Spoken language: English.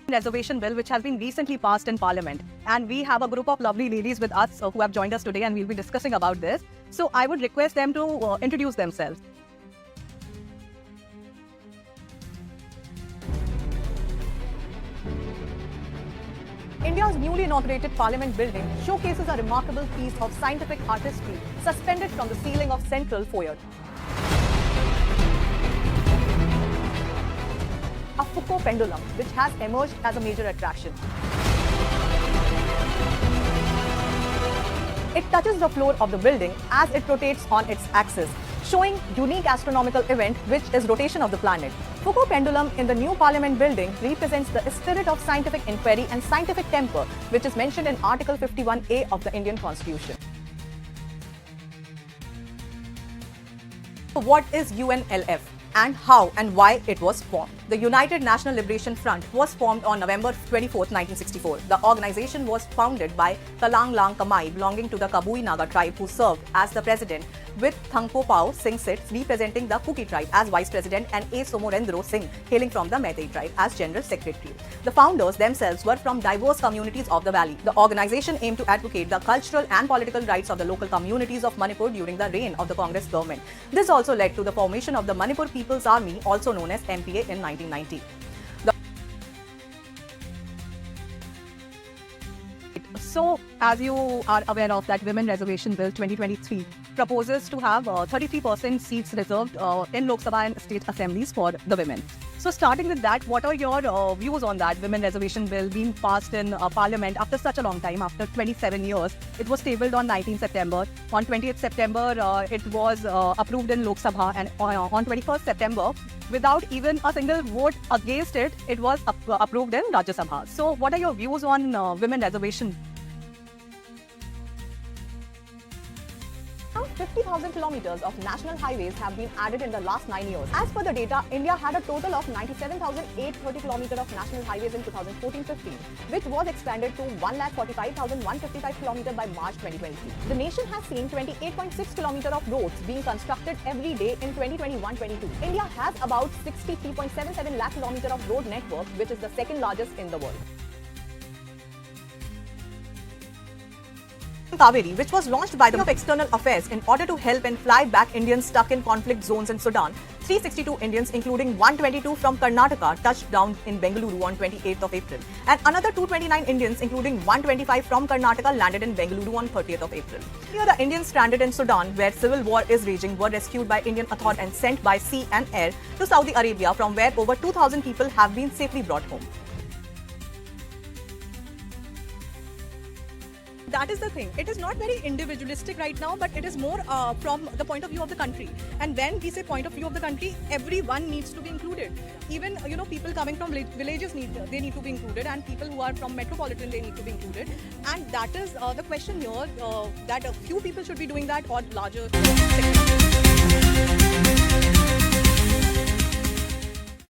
Reservation bill which has been recently passed in Parliament, and we have a group of lovely ladies with us who have joined us today, and we'll be discussing about this. So I would request them to introduce themselves. India's newly inaugurated Parliament building showcases a remarkable piece of scientific artistry suspended from the ceiling of central foyer. A Foucault pendulum, which has emerged as a major attraction. It touches the floor of the building as it rotates on its axis, showing unique astronomical event which is rotation of the planet. Foucault pendulum in the new Parliament building represents the spirit of scientific inquiry and scientific temper, which is mentioned in Article 51A of the Indian Constitution. What is UNLF? And how and why it was formed. The United National Liberation Front was formed on November 24, 1964. The organization was founded by Talang Lang Kamai, belonging to the Kabui Naga tribe, who served as the president, with Thangpo Pao Singh Sit, representing the Kuki tribe, as vice president, and A. Somorendro Singh, hailing from the Meitei tribe, as general secretary. The founders themselves were from diverse communities of the valley. The organization aimed to advocate the cultural and political rights of the local communities of Manipur during the reign of the Congress government. This also led to the formation of the Manipur People's Army, also known as MPA, in 1990. So, as you are aware of, that Women Reservation Bill 2023 proposes to have 33% seats reserved in Lok Sabha and state assemblies for the women. So, starting with that, what are your views on that Women Reservation Bill being passed in Parliament after such a long time, after 27 years? It was tabled on 19 September. On 20th September, it was approved in Lok Sabha, and on 21st September, without even a single vote against it, it was approved in Rajya Sabha. So, what are your views on women reservation? 50,000 kilometers of national highways have been added in the last 9 years. As per the data, India had a total of 97,830 kilometers of national highways in 2014-15, which was expanded to 1,45,155 kilometers by March 2023. The nation has seen 28.6 kilometers of roads being constructed every day in 2021-22. India has about 63.77 lakh kilometers of road network, which is the second largest in the world. Kaveri, which was launched by the Ministry of External Affairs in order to help and fly back Indians stuck in conflict zones in Sudan. 362 Indians, including 122 from Karnataka, touched down in Bengaluru on 28th of April. And another 229 Indians, including 125 from Karnataka, landed in Bengaluru on 30th of April. Here, the Indians stranded in Sudan, where civil war is raging, were rescued by Indian authorities and sent by sea and air to Saudi Arabia, from where over 2,000 people have been safely brought home. That is the thing. It is not very individualistic right now, but it is more from the point of view of the country. And when we say point of view of the country, everyone needs to be included. Even people coming from villages need to be included, and people who are from metropolitan, they need to be included. And that is the question here, that a few people should be doing that, or larger sectors.